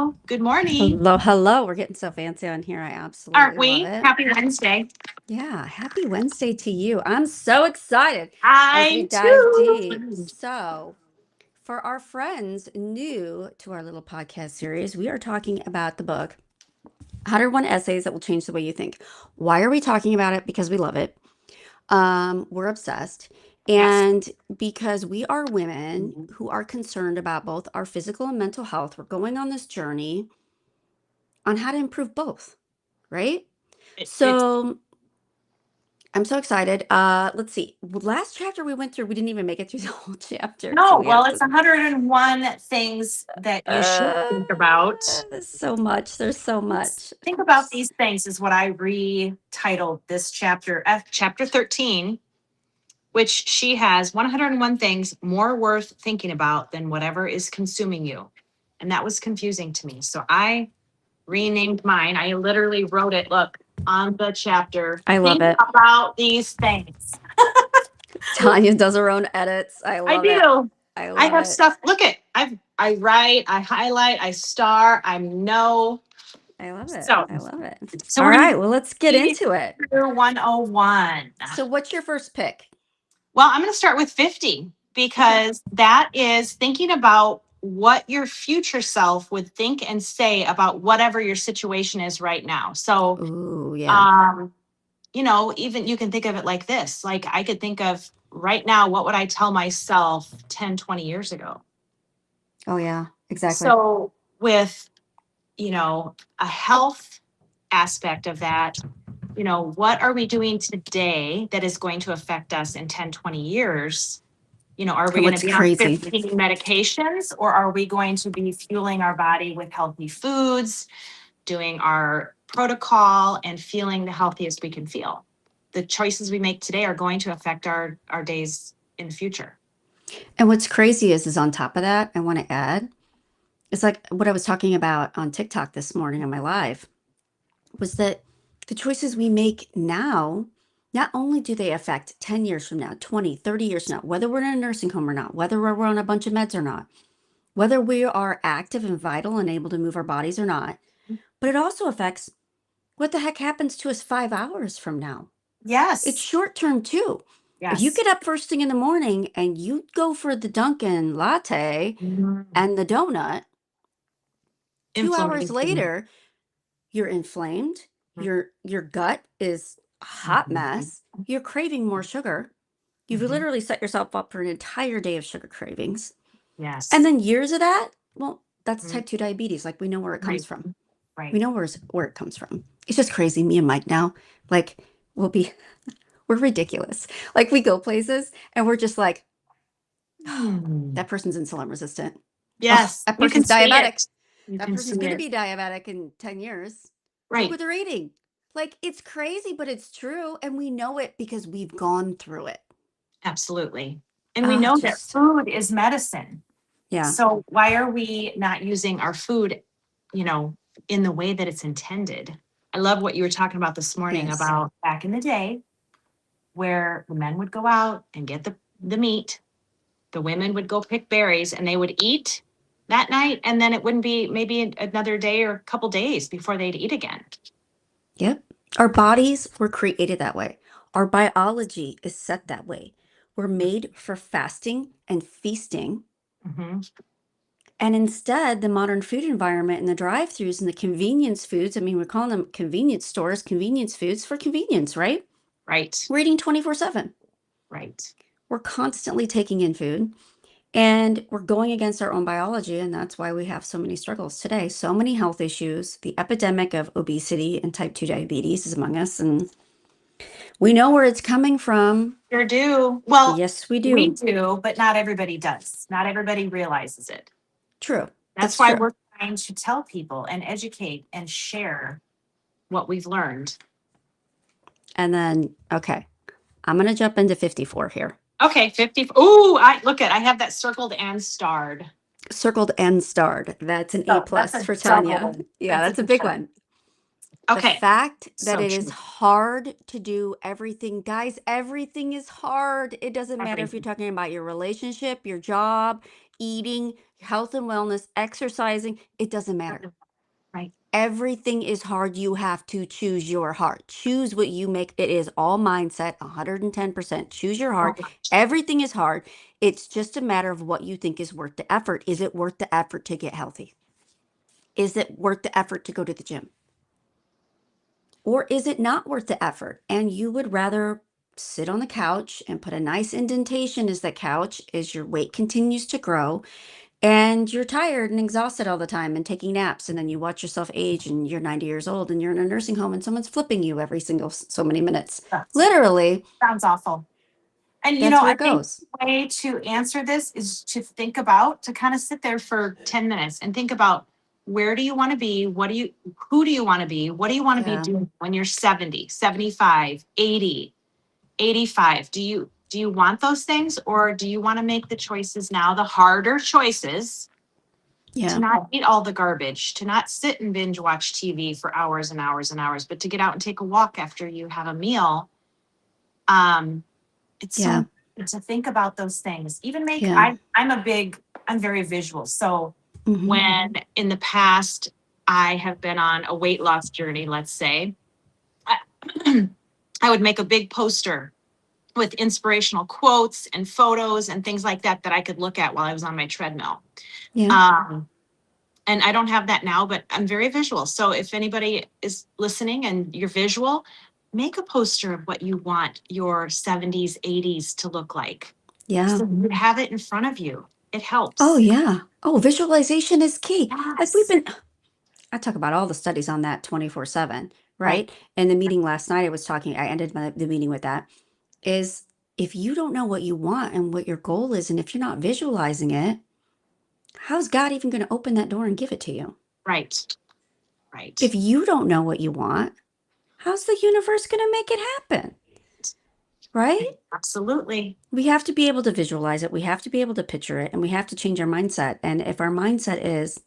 Hello. Good morning. Hello, hello. We're getting so fancy on here. I Aren't absolutely love we? it. Happy Wednesday. Yeah, happy Wednesday to you. I'm so excited as we I dive deep. too. So, for our friends new to our little podcast series, we are talking about the book 101 Essays That Will Change the Way You Think. Why are we talking about it? Because we love it. We're obsessed. Yes. And because we are women who are concerned about both our physical and mental health, we're going on this journey on how to improve both, right? It's So I'm so excited. Let's see. Last chapter we went through, we didn't even make it through the whole chapter. So no, we well, have it's to 101 things that you should uh think about. there's so much. There's so much. Think about these things is what I retitled this chapter, chapter 13, which she has 101 things more worth thinking about than whatever is consuming you. And that was confusing to me. So I renamed mine. I literally wrote it, look, on the chapter. I love Think it. about these things. Tanya does her own edits. I I love it. do. I I love have it. stuff. Look at I write, I highlight, I star, I know. I love it. So I love it. so All we're gonna right, well, let's get be into it. through 101. So what's your first pick? Well, I'm gonna start with 50 Okay. because that is thinking about what your future self would think and say about whatever your situation is right now. So Ooh, yeah. um even you can think of it like this. Like I could think of right now, what would I tell myself 10, 20 years ago? Oh, yeah. Exactly. So with, a health aspect of that, what are we doing today that is going to affect us in 10, 20 years? Are we And going to what's be on crazy? 15 medications or are we going to be fueling our body with healthy foods, doing our protocol and feeling the healthiest we can feel? The choices we make today are going to affect our days in the future. And what's crazy is on top of that, I want to add, it's like what I was talking about on TikTok this morning on my live was that the choices we make now, not only do they affect 10 years from now, 20, 30 years from now, whether we're in a nursing home or not, whether we're on a bunch of meds or not, whether we are active and vital and able to move our bodies or not, but it also affects what the heck happens to us 5 hours from now. It's Yes. short term too. If you Yes. get up first thing in the morning and you go for the Dunkin' latte Mhm. and the donut, 2 hours Inflammation. later, you're inflamed, your gut is a hot Mhm. mess, you're craving more sugar. You've Mhm. literally set yourself up for an entire day of sugar cravings. And Yes. then years of that, well, that's Mhm. type 2 diabetes. Like we know where it comes Right. from. We Right. know where it comes from. It's just crazy. Me and Mike now, like, we'll be, we're ridiculous. Like, we go places and we're just like, oh, Hmm. that person's insulin resistant. Oh, Yes, that you can person's see diabetic. it. You That can person's see going to it. be diabetic in 10 years. Look Right. what they're eating. Like, it's crazy, but it's true. And we know it because we've gone through it. Absolutely. And we Oh, know that just, food is medicine. yeah. So why are we not using our food, you know, in the way that it's intended? I love what you were talking about this morning Yes. about back in the day where the men would go out and get the meat, the women would go pick berries and they would eat that night and then it wouldn't be maybe another day or a couple days before they'd eat again. Yep. Our bodies were created that way. Our biology is set that way. We're made for fasting and feasting. Mm-hmm. And instead, the modern food environment and the drive throughs and the convenience foods, I mean, we're calling them convenience stores, convenience foods for convenience, right? Right. We're eating 24/7. Right. We're constantly taking in food and we're going against our own biology. And that's why we have so many struggles today. So many health issues. The epidemic of obesity and type 2 diabetes is among us. And we know where it's coming from. Sure do. Well, Yes, we we do. do, but not everybody does. Not everybody realizes it. True. That's That's why true. we're trying to tell people and educate and share what we've learned. And then, okay, I'm going to jump into 54 here. Okay, 50. Oh, I have that circled and starred. Circled and starred. That's an A So that's plus a for Tanya. double. Yeah, That's a that's a good big one. one. The Okay. fact that So it is true. hard to do everything, guys, everything is hard. It doesn't matter if you're Everything. talking about your relationship, your job, eating, health and wellness, exercising, it doesn't matter. Right. Everything is hard. You have to choose your heart. Choose what you make. It is all mindset, 110%. Choose your heart. Everything is hard. It's just a matter of what you think is worth the effort. Is it worth the effort to get healthy? Is it worth the effort to go to the gym? Or is it not worth the effort? And you would rather sit on the couch and put a nice indentation as the couch as your weight continues to grow and you're tired and exhausted all the time and taking naps, and then you watch yourself age and you're 90 years old and you're in a nursing home and someone's flipping you every single so many minutes. Literally, Sounds awful. And that's where I it think goes. the way to answer this is to think about, to kind of sit there for 10 minutes and think about, where do you want to be? Who do you want to be? What do you want to be Yeah. doing when you're 70, 75, 80, 85? Do you want those things, or do you want to make the choices now, the harder choices, to Yeah. not eat all the garbage, to not sit and binge watch TV for hours and hours and hours, but to get out and take a walk after you have a meal? It's Yeah. so good to think about those things. Even make Yeah. I'm very visual. So Mhm. when in the past I have been on a weight loss journey, let's say, I, I would make a big poster with inspirational quotes and photos and things like that I could look at while I was on my treadmill. Yeah. And I don't have that now, but I'm very visual. So if anybody is listening and you're visual, make a poster of what you want your 70s, 80s to look like. Yeah. So you have it in front of you. It helps. Oh, yeah. Oh, visualization is key. Like Yes. I talk about all the studies on that 24/7, Right. right? And the meeting last night, I ended the meeting with that is if you don't know what you want and what your goal is, and if you're not visualizing it, how's God even going to open that door and give it to you? Right. Right. If you don't know what you want, how's the universe going to make it happen? Right? Absolutely. We have to be able to visualize it. We have to be able to picture it, and we have to change our mindset. And if our mindset is,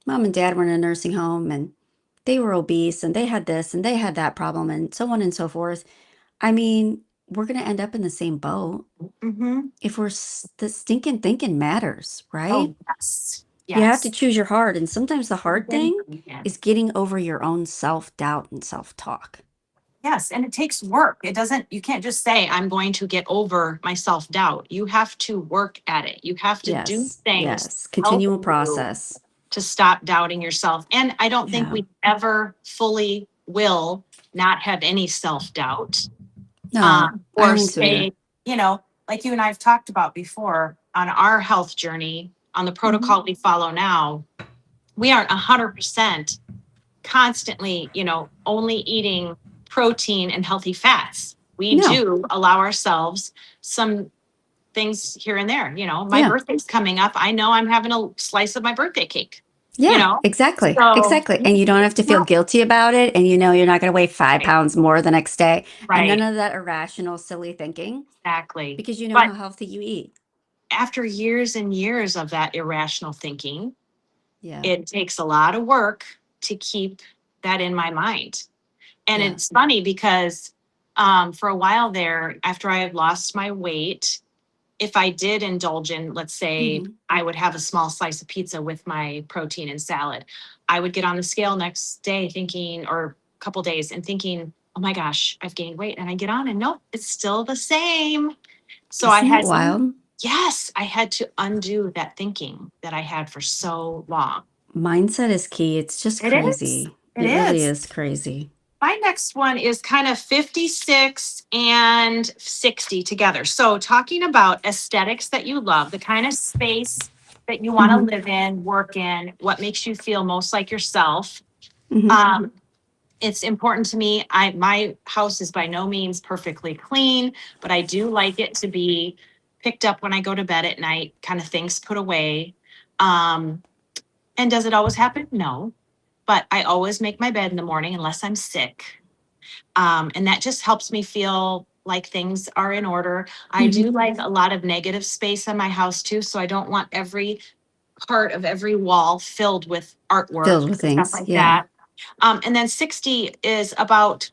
mom and dad were in a nursing home and they were obese and they had this and they had that problem and so on and so forth. I mean, we're going to end up in the same boat Mm-hmm. if the stinking thinking matters, right? Oh, yes. You have to Yes. choose your heart. And sometimes the hard thing Yes. is getting over your own self doubt and self talk. Yes, and it takes work. You can't just say, I'm going to get over my self doubt. You have to work at it. You have to do Yes. things to Yes. help Continual you process. to stop doubting yourself. And I don't think Yeah. we ever fully will not have any self doubt, No, I or don't think so either. stay, like you and I have talked about before on our health journey, on the protocol we follow now. We aren't 100% constantly, only eating protein and healthy fats. We No. do allow ourselves some things here and there. My Yeah. birthday's coming up. I know I'm having a slice of my birthday cake. Yeah, exactly. So Exactly. And you don't have to feel guilty about it. And you know you're not going to weigh 5 pounds more the next day. And none right, of that irrational, silly thinking exactly. because you know But how healthy you eat. after years and years of that irrational thinking, Yeah. it takes a lot of work to keep that in my mind. And Yeah. it's funny because for a while there, after I had lost my weight, if I did indulge in, let's say, Hmm. I would have a small slice of pizza with my protein and salad, I would get on the scale next day thinking, or a couple days, and thinking, oh my gosh, I've gained weight. And I get on and nope, it's still the same. So Isn't that wild? yes, I had to undo that thinking that I had for so long. Mindset is key. It's just It is. crazy. It It really is. is crazy. My next one is kind of 56 and 60 together. So, talking about aesthetics that you love, the kind of space that you want to Hmm. live in, work in, what makes you feel most like yourself. Hmm. Um, it's important to me. My house is by no means perfectly clean, but I do like it to be picked up when I go to bed at night, kind of things put away. Um, and does it always happen? No, but I always make my bed in the morning unless I'm sick. And that just helps me feel like things are in order. I Hmm. do like a lot of negative space in my house too. So I don't want every part of every wall filled with artwork Filled with and stuff things. like Yeah. that. And then 60 is about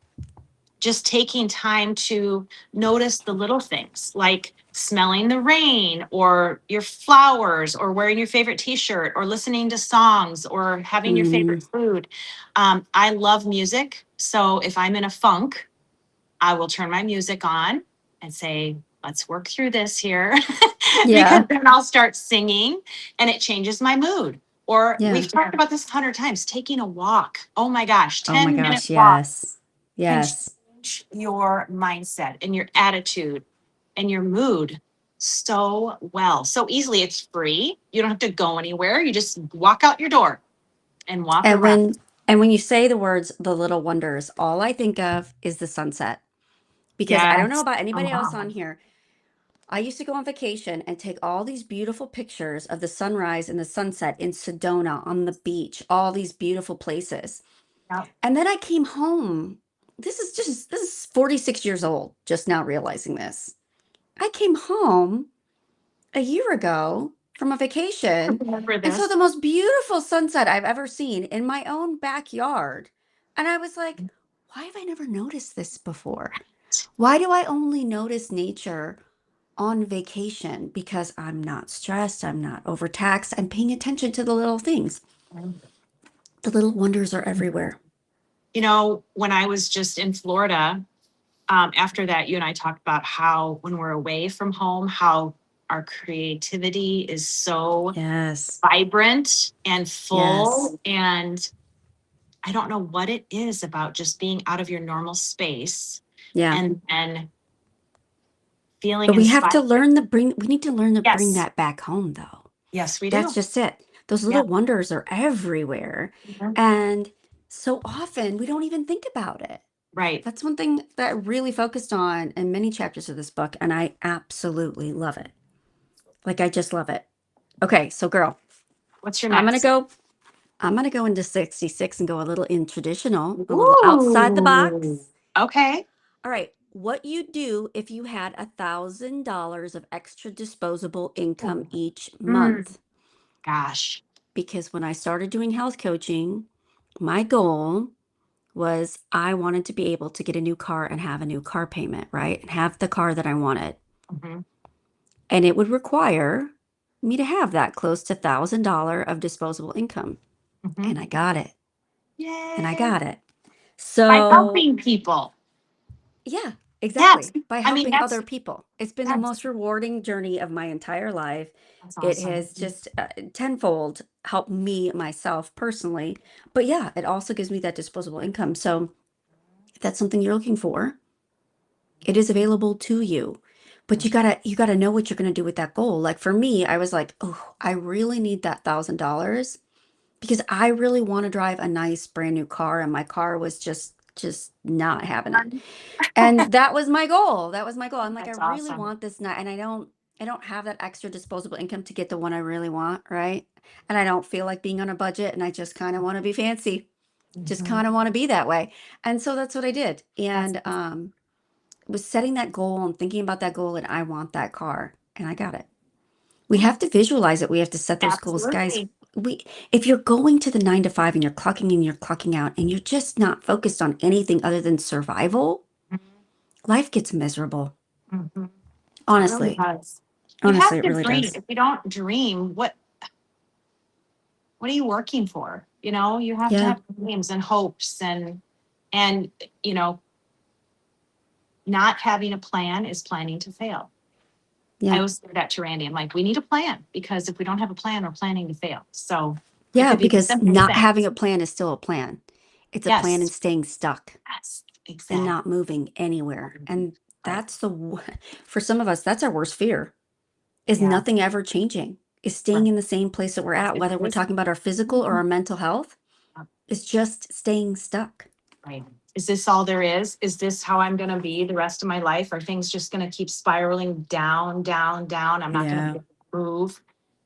just taking time to notice the little things like smelling the rain or your flowers or wearing your favorite t-shirt or listening to songs or having your Mm, favorite food. I love music. So if I'm in a funk, I will turn my music on and say, let's work through this here. Because yeah. then I'll start singing and it changes my mood. Or Yeah. we've talked about this 100 times, taking a walk. Oh my gosh, Oh my 10-minute gosh. walk Yes. can Yes. change your mindset and your attitude and your mood so well, so easily. It's free. You don't have to go anywhere. You just walk out your door and walk And around. when you say the words "the little wonders," all I think of is the sunset. Because I don't know Yes. about Oh, anybody else wow. on here. I used to go on vacation and take all these beautiful pictures of the sunrise and the sunset in Sedona on the beach, all these beautiful places. Yep. And then I came home. This is 46 years old, just now realizing this. I came home a year ago from a vacation Remember and saw this. the most beautiful sunset I've ever seen in my own backyard. And I was like, why have I never noticed this before? Why do I only notice nature on vacation? Because I'm not stressed, I'm not overtaxed, I'm paying attention to the little things. The little wonders are everywhere. You know, when I was just in Florida, after that, you and I talked about how when we're away from home, how our creativity is so Yes. vibrant and Yes. full. And I don't know what it is about just being out of your normal space Yeah. and feeling But we have to inspired. learn we need to learn to bring Yes. that back home though. Yes, we That's do. just it. Those Yeah. little wonders are everywhere. Mhm. And so often we don't even think about it. Right. That's one thing that I really focused on in many chapters of this book, and I absolutely love it. Like I just love it. Okay, so girl, What's your I'm gonna next? go I'm gonna go into 66 and go a little in traditional, a little outside the Ooh. box. Okay. All right, what you do if you had $1,000 of extra disposable income each Mm, month? gosh. Because when I started doing health coaching, my goal was I wanted to be able to get a new car and have a new car payment, right? And have the car that I wanted. Mhm, And it would require me to have that close to $1,000 of disposable income. mhm. And I got it. And I Yay. got it. By So, helping people. yeah, Yes. exactly. By I mean, helping other people. It's been the that's most rewarding journey of my entire life. that's It awesome. has just tenfold helped me myself personally. But yeah, it also gives me that disposable income. So, if that's something you're looking for, it is available to you. But you gotta know what you're gonna do with that goal. Like for me, I was like, oh, I really need that $1,000 because I really want to drive a nice brand new car, and my car was just not having it. And that was my goal. That was my goal. I'm like, I That's really awesome. want this night, and I don't have that extra disposable income to get the one I really want, right? And I don't feel like being on a budget, and I just kind of want to be fancy. Just Mhm. kind of want to be that way. And so that's what I did. That's And was setting that goal and thinking about that goal, and I want that car, and I got it. We have to visualize it. We have to set those goals, guys. absolutely. We if you're going to the 9 to 5 and you're clocking in, you're clocking out, and you're just not focused on anything other than survival, life gets miserable. Mhm. It really Honestly. does. You Honestly, have it to really dream. does. If you don't dream, what are you working for? You know, you have to Yeah. have dreams and hopes and you know, not having a plan is planning to fail. I Yeah. always say that to Randy. I'm like, we need a plan because if we don't have a plan, we're planning to fail. So it Yeah, could be the because simplest not thing. having a plan is still a plan. It's a plan in Yes. staying stuck Yes. and Exactly. not moving anywhere. And Right. that's for some of us, that's our worst fear. Is Yeah. nothing ever changing? Is staying Right. in the same place that we're That's at, it. whether we're Is. talking about our physical or our mental health, is just staying stuck. Right. Is this all there is? Is this how I'm going to be the rest of my life? Are things just going to keep spiraling down, down, down? I'm not going to be Yeah, able to move.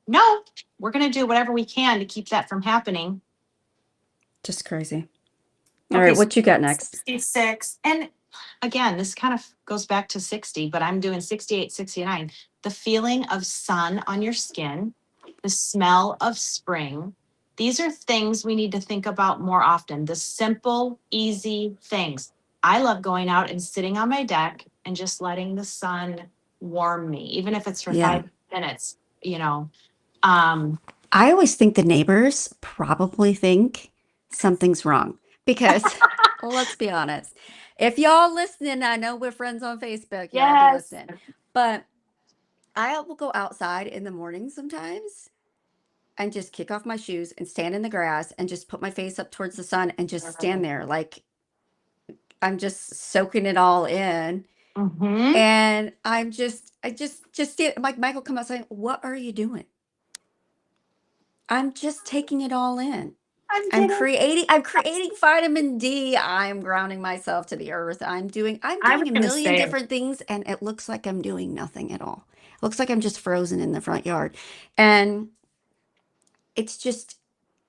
No, we're going to do whatever we can to keep that from happening. just crazy. All Okay, right, so what you got next? 66. And again, this kind of goes back to 60, but I'm doing 68, 69. The feeling of sun on your skin, the smell of spring. These are things we need to think about more often. The simple, easy things. I love going out and sitting on my deck and just letting the sun warm me, even if it's for Yeah. 5 minutes, you know. Um, I always think the neighbors probably think something's wrong because let's be honest. If y'all listening, I know we're friends on Facebook, y'all be yes. listening. But I will go outside in the morning sometimes and just kick off my shoes and stand in the grass and just put my face up towards the sun and just stand there like I'm just soaking it all in. Mm-hmm. And I just stand, like Michael come outside, what are you doing? I'm just taking it all in. I'm I'm kidding. creating vitamin D. I'm grounding myself to the earth. I'm I was doing a going to million say, different things and it looks like I'm doing nothing at all. It looks like I'm just frozen in the front yard. And it's just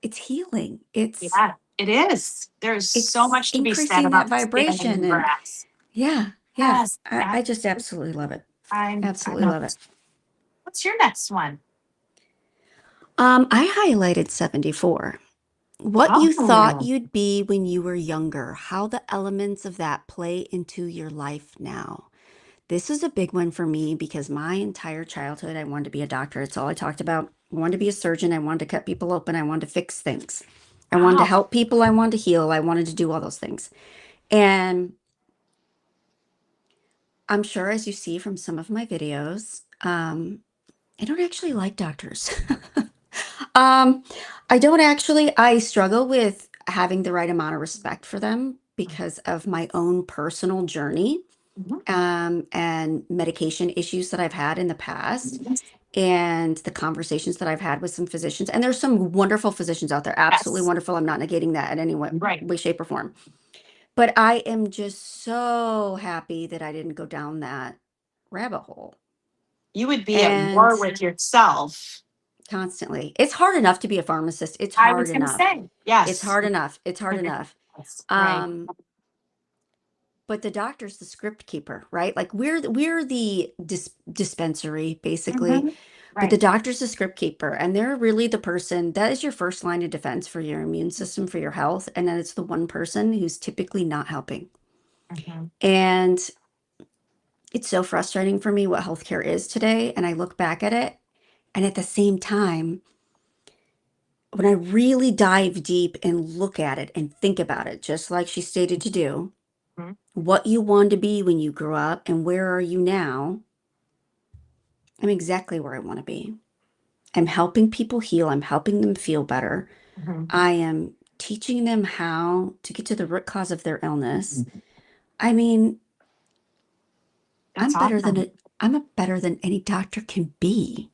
it's healing. yeah, it is. There's so It's much to be said increasing that about standing in vibration the and grass. yeah, yeah. Yes, I just absolutely. absolutely love it. I Absolutely know. love it. What's your next one? I highlighted 74. What you thought Oh, you'd be when you were younger, how the elements of that play into your life now. This is a big one for me because my entire childhood, I wanted to be a doctor. It's all I talked about. I wanted to be a surgeon. I wanted to cut people open. I wanted to fix things. I wanted to wow. help people. I wanted to heal. I wanted to do all those things. And I'm sure, as you see from some of my videos, I don't actually like doctors. Um, I don't actually, I struggle with having the right amount of respect for them because of my own personal journey, Mhm. and medication issues that I've had in the past and the conversations that I've had with some physicians. And there's some wonderful physicians out there, absolutely Yes, wonderful. I'm not negating that in any right. way, shape, or form. But I am just so happy that I didn't go down that rabbit hole. You would be at And war with yourself. constantly. It's hard enough to be a pharmacist. It's I hard was going to enough. say, It's yes. hard enough. It's hard enough. Yes, right. Um, but the doctor's the script keeper, right? Like we're the dispensary basically, Hmm. but the Right. doctor's the script keeper, and they're really the person that is your first line of defense for your immune system, for your health, and then it's the one person who's typically not helping. Hmm. And it's so frustrating for me what healthcare is today, and I look back at it, and at the same time, when I really dive deep and look at it and think about it, just like she stated to do, what you want to be when you grow up and where are you now, I'm exactly where I want to be. I'm helping people heal. I'm helping them feel better. Hmm. I am teaching them how to get to the root cause of their illness. I mean, I'm That's better than awesome. it. I'm a better than any doctor can be.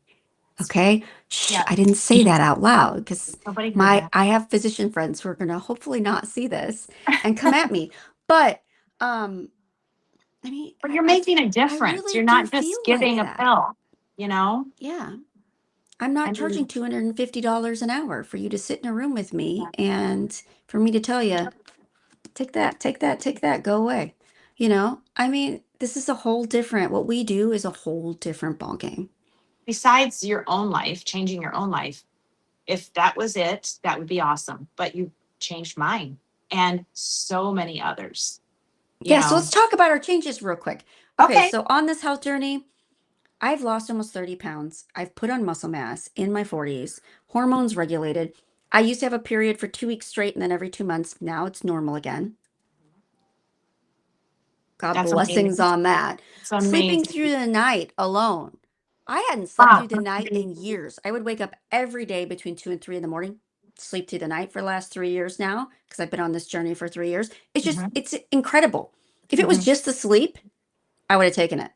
Okay. Shh, Yeah. I didn't say that out loud because Nobody heard that. I have physician friends who are gonna hopefully not see this and come at me. But um, I mean, But you're making a I difference. really You're do not feel just like giving a that. pill, you know? Yeah. I'm I not charging mean, $250 an hour for you to sit in a room with me and for me to tell you, take that, take that, take that, go away. I mean, this is a whole different, what we do is a whole different ballgame. besides your own life, changing your own life, if that was it, that would be awesome. But you changed mine and so many others, you Yeah, so know? let's talk about our changes real quick. Okay, Okay. so on this health journey, I've lost almost 30 pounds. I've put on muscle mass in my 40s, hormones regulated. I used to have a period for 2 weeks straight and then every 2 months. Now it's normal again. God That's blessings amazing. on that. It's Sleeping amazing. through the night alone. I hadn't slept Wow. through the night in years. I would wake up every day between 2 and 3 in the morning, sleep through the night for the last 3 years now, because I've been on this journey for 3 years. Hmm. It's incredible. If it was Hmm. just the sleep, I would have taken it.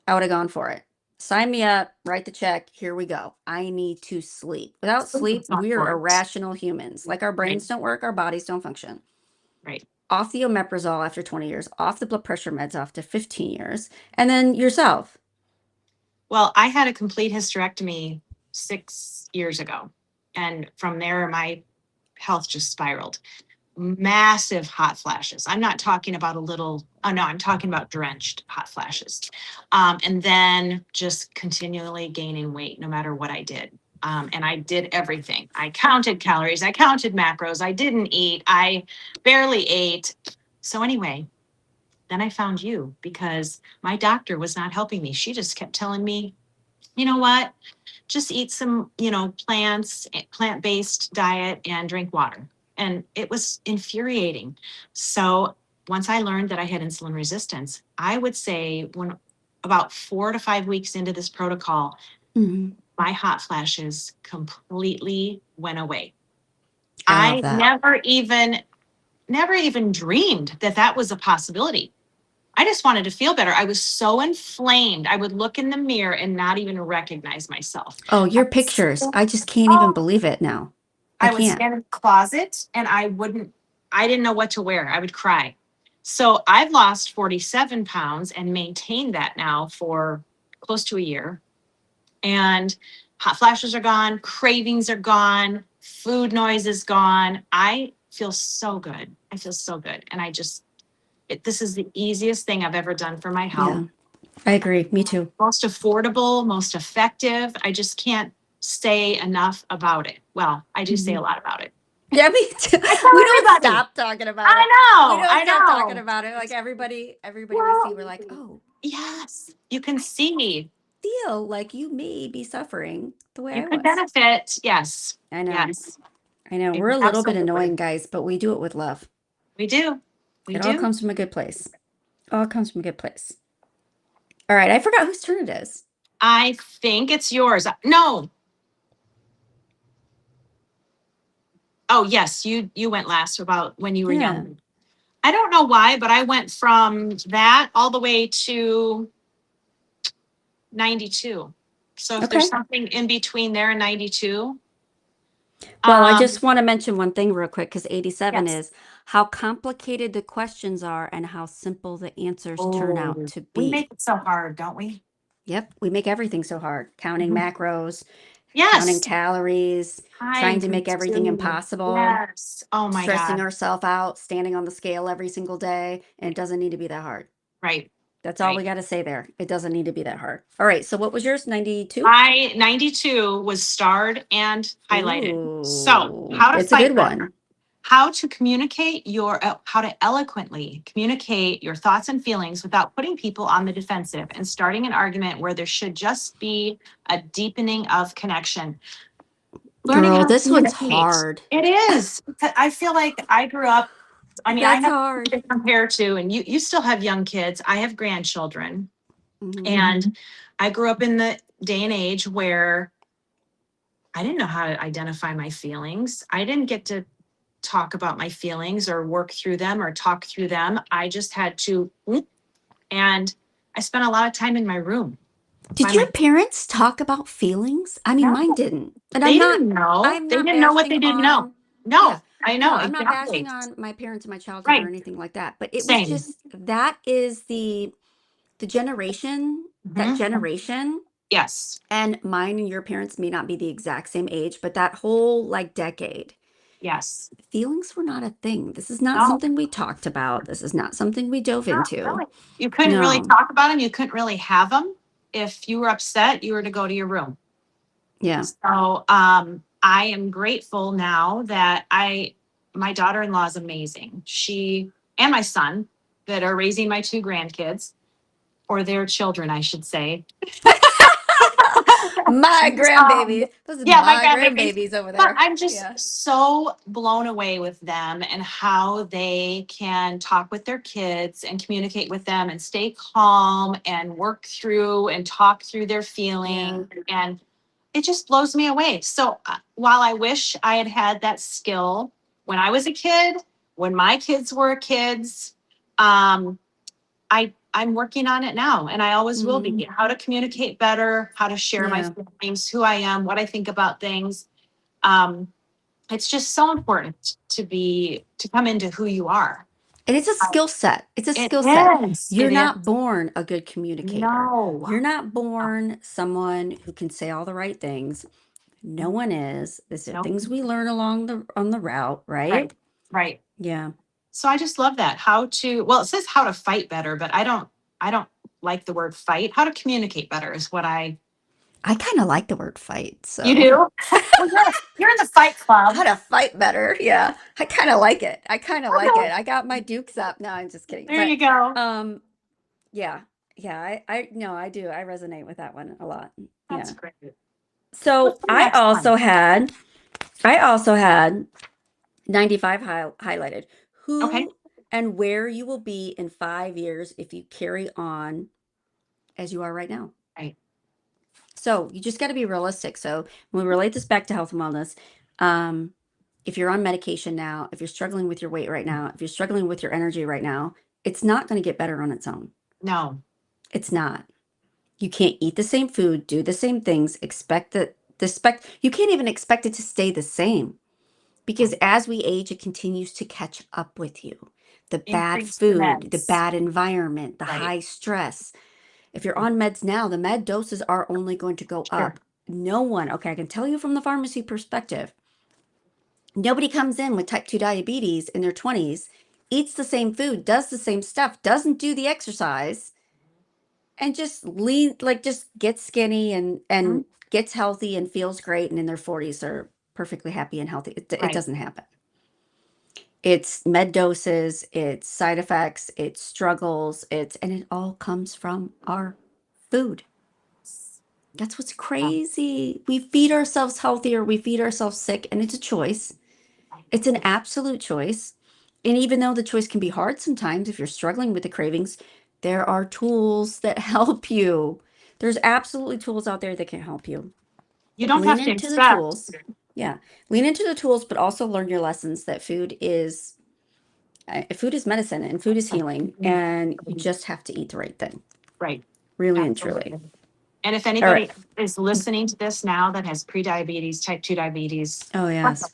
I would have gone for it. Sign me up, write the check. Here we go. I need to sleep. Without sleep, It's not we're important. irrational humans. Like our Right. brains don't work, our bodies don't function. Right. Off the omeprazole after 20 years, off the blood pressure meds after 15 years, and then yourself. Well, I had a complete hysterectomy 6 years ago. And from there, my health just spiraled. Massive hot flashes. I'm not talking about a little, oh no, I'm talking about drenched hot flashes. And then just continually gaining weight no matter what I did. And I did everything. I counted calories, I counted macros, I didn't eat, I barely ate. So, anyway, then I found you because my doctor was not helping me. She just kept telling me, you know what? Just eat some, plants, plant-based diet and drink water. And it was infuriating. So once I learned that I had insulin resistance, I would say when about 4 to 5 weeks into this protocol, Mhm. my hot flashes completely went away. I love I that. never even dreamed that that was a possibility. I just wanted to feel better. I was so inflamed. I would look in the mirror and not even recognize myself. Oh, I your was pictures. so- I just can't even oh, believe it now. I I would can't. stand in the closet and I didn't know what to wear. I would cry. So I've lost 47 pounds and maintained that now for close to a year. And hot flashes are gone, cravings are gone, food noise is gone. I feel so good. I feel so good. And this is the easiest thing I've ever done for my health. Yeah, I agree. Me too. Most affordable, most effective. I just can't say enough about it. Well, I do say a Mhm. lot about it. Yeah, me too. I tell We don't everybody. stop talking about it. We I know. don't I stop talking know. about it. Like everybody we see, Well, we're like, oh, yes, you can see. feel like you may be suffering the way You I could was. benefit. Yes. I know. Yes. I know. We're a little bit Absolutely. annoying, guys, but we do it with love. We do. We It all do. comes from a good place. All comes from a good place. All right. I forgot whose turn it is. I think it's yours. No. Oh, yes, you went last about when you were Yeah. young. I don't know why, but I went from that all the way to 92. So if there's Okay. something in between there and 92, Well, I um, just want to mention one thing real quick because 87 yes. is how complicated the questions are and how simple the answers turn out Oh, to we be. make it so hard, don't we? Yep, we make everything so hard. Counting Mhm. macros, counting Yes, calories, trying time to make everything consuming. impossible, Yes. Oh my stressing God. ourselves out, standing on the scale every single day, and it doesn't need to be that hard. Right. That's all we Right. got to say there. It doesn't need to be that hard. All right, so what was yours? 92? I 92 was starred and highlighted. So, Ooh, how to it's a fight good better. one. How to eloquently communicate your thoughts and feelings without putting people on the defensive and starting an argument where there should just be a deepening of connection. Learning Girl, how to this one's communicate. hard. It is. I feel like I grew up, I mean, I That's have hard. to compare to, and you still have young kids. I have grandchildren. Mhm. And I grew up in the day and age where I didn't know how to identify my feelings. I didn't get to talk about my feelings or work through them or talk through them. I just had to, and I spent a lot of time in my room by Did your my, parents talk about feelings? I mean, no, mine didn't. And they didn't know. I'm They not didn't know what bashing they didn't know. on, yeah, No, I no, know I'm not exactly. bashing on my parents and my childhood or Right. anything like that. But it was Same. just that is the generation, that Mhm. generation, Yes. and mine and your parents may not be the exact same age, but that whole like decade, Yes. feelings were not a thing. This is not No, something we talked about. This is not something we dove not into. really. You couldn't really No. talk about them. You couldn't really have them. If you were upset, you were to go to your room. Yeah. So I am grateful now that my daughter-in-law is amazing. She and my son that are raising my two grandkids, or their children, I should say. My um, grandbaby. Those are yeah, my my grandbabies. grandbabies over But there. I'm just Yeah. so blown away with them and how they can talk with their kids and communicate with them and stay calm and work through and talk through their Yeah. feelings. And it just blows me away. So while I wish I had had that skill when I was a kid, when my kids were kids, I'm working on it now, and I always will Mhm. be. How to communicate better, how to share my Yeah. feelings, who I am, what I think about things. Um, it's just so important to come into who you are. And it's a Uh, skill set. It's a It skill set. is. You're It not is. born a good communicator. No. You're not No. born someone who can say all the right things. No one is. These are Nope. things we learn along the on the route, Right. right? Right. Yeah. So I just love that. Well, it says how to fight better, but I don't like the word fight. How to communicate better is what I I kind of like the word fight, You so do? Well, you're in the fight club. how to fight better. Yeah, I kind of like it. I kind of like Okay. it. I got my dukes up. No, I'm just kidding. There But you go. um, yeah, yeah. I no, I do. I resonate with that one a lot. That's Yeah. great. What's So the next one? I also had 95 highlighted. Okay. Who and where you will be in 5 years if you carry on as you are right now. Right. So you just got to be realistic. So when we relate this back to health and wellness, um, if you're on medication now, if you're struggling with your weight right now, if you're struggling with your energy right now, it's not going to get better on its own. No. It's not. You can't eat the same food, do the same things, expect that you can't even expect it to stay the same because as we age, it continues to catch up with you. The bad Increase the food, the meds. bad environment, the Right. high stress. If you're on meds now, the med doses are only going to go Sure. up. No one, okay, I can tell you from the pharmacy perspective, nobody comes in with type 2 diabetes in their 20s, eats the same food, does the same stuff, doesn't do the exercise, and just just gets skinny and Mhm. gets healthy and feels great and in their 40s are perfectly happy and healthy. It Right. doesn't happen. It's med doses, it's side effects, it's struggles, and it all comes from our food. That's what's Yeah. crazy. We feed ourselves healthier, we feed ourselves sick, and it's a choice. It's an absolute choice. And even though the choice can be hard sometimes, if you're struggling with the cravings, there are tools that help you. There's absolutely tools out there that can help you. You don't Lean have to into the accept. tools. Yeah. Lean into the tools, but also learn your lessons that food is medicine and food is healing, and you just have to eat the right thing. Right. Really and truly. Absolutely. And if All right. anybody is listening to this now that has prediabetes, type 2 diabetes, Oh, yes.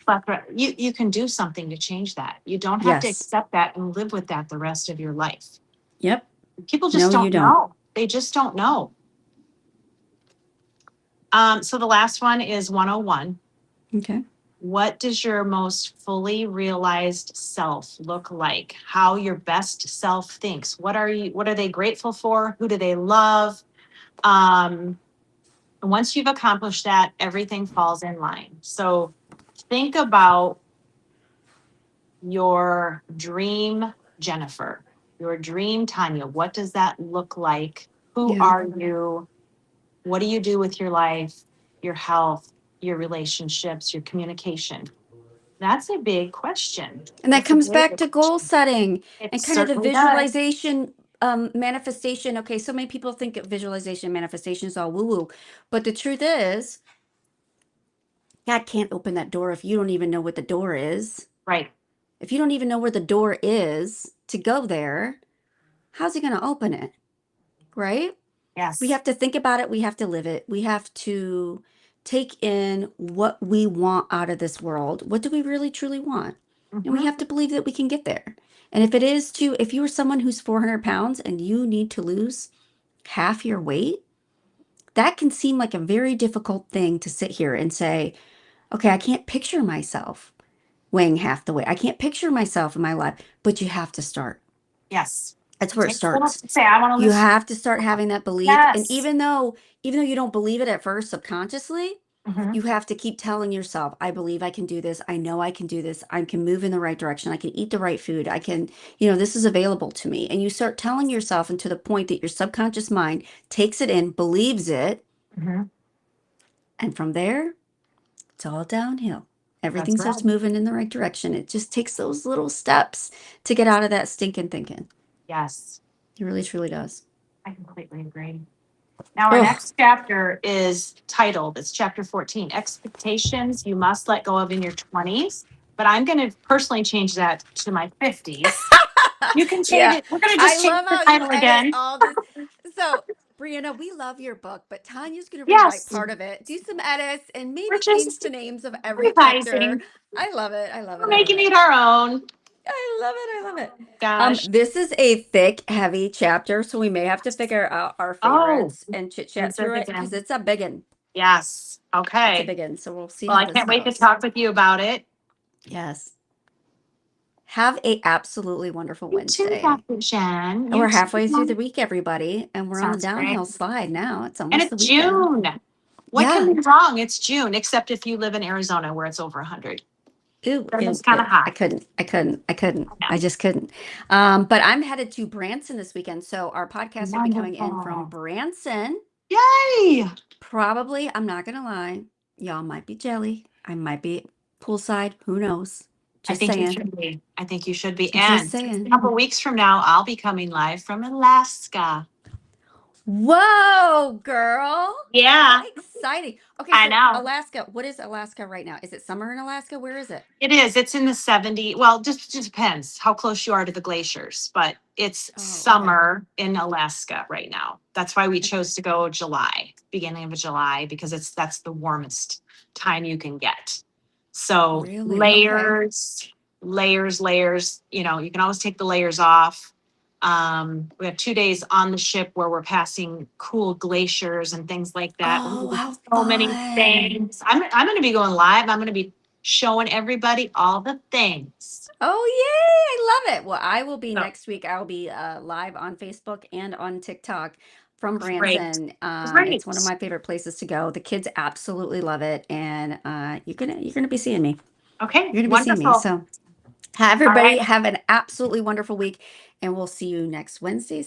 you can do something to change that. You don't have to Yes. accept that and live with that the rest of your life. Yep. People No, just you don't don't. know. They just don't know. So the last one is 101. Okay. What does your most fully realized self look like? How your best self thinks? What are they grateful for? Who do they love? Um, Once you've accomplished that, everything falls in line. So think about your dream Jennifer, your dream Tanya. What does that look like? Who Yeah. are you? What do you do with your life, your health, your relationships, your communication? That's a big question. And that That's a comes very back big to goal question. setting It and kind of the certainly does. visualization, manifestation. Okay, so many people think of visualization manifestation is all woo woo, but the truth is, God can't open that door if you don't even know what the door is. Right. If you don't even know where the door is to go there, how's he going to open it? Right? We Yes. have to think about it. We have to live it. We have to take in what we want out of this world. What do we really truly want? And we Hmm. have to believe that we can get there. And if you are someone who's 400 pounds and you need to lose half your weight, that can seem like a very difficult thing to sit here and say, okay, I can't picture myself weighing half the weight. I can't picture myself in my life, but you have to start. Yes. That's It where it takes a little starts. to say, I want to You lose. have to start having that belief. And Yes. even though you don't believe it at first subconsciously, Hmm. you have to keep telling yourself, I believe I can do this. I know I can do this. I can move in the right direction. I can eat the right food. I can, this is available to me. And you start telling yourself, and to the point that your subconscious mind takes it in, believes it. Hmm. And from there, it's all downhill. Everything That's starts right. moving in the right direction. It just takes those little steps to get out of that stinking thinking. Yes. It really, truly does. I completely agree. Now, our Oh, next chapter is titled, it's chapter 14, Expectations You Must Let Go of in Your 20s. But I'm going to personally change that to my 50s. You can change yeah. it. We're going to I just change love the how you title edit again. all this. So, Brianna, we love your book, but Tanya's going to rewrite Yes, part of it, do some edits, and maybe we're change just the names of every chapter. revising. I love it. I love We're it. I love making it. it our own. I love it. I love it. Gosh. This is a thick, heavy chapter, so we may have to figure out our Oh, favorites and chit chat this is through it because again. it's a big one. Yes. It's a Okay. big one. So we'll see Well, how I this can't wait to goes. talk with you about it. Yes. Have a absolutely wonderful You too, Wednesday. Dr. Jen. And You we're halfway through the too. week, everybody, and we're on the Sounds great. downhill slide now. It's And almost the it's weekend. June. What Yeah. can be wrong? It's June, except if you live in Arizona where it's over 100. Ew, Then it's ew, kind ew. of hot. I just couldn't. But I'm headed to Branson this weekend. So our podcast will be coming in from Wonderful. Branson. Yay! Probably, I'm not gonna lie, y'all might be jelly. I might be poolside. Who knows? I Just think you saying. should be. I think you should be. Just And a saying. couple weeks from now, I'll be coming live from Alaska. Whoa, girl. How Yeah, exciting. Okay, I so know. Alaska, what is Alaska right now? Is it summer in Alaska? Where is it? It is. It's in the 70. Well, just depends how close you are to the glaciers, but it's Oh, okay. summer in Alaska right now. That's why we chose to go July, beginning of July, because that's the warmest time you can get. So Really? Okay. layers, you can always take the layers off. We have 2 days on the ship where we're passing cool glaciers and things like that. We're Oh, gonna do how so many fun. things. I'm going to be going live. I'm going to be showing everybody all the things. Oh, yay. I love it. Well, I will be So next week. I will be live on Facebook and on TikTok from great, Branson. great. It's one of my favorite places to go. The kids absolutely love it, and you're gonna be seeing me. Okay, You're gonna be seeing me. wonderful. So, All everybody right. have an absolutely wonderful week, and we'll see you next Wednesday.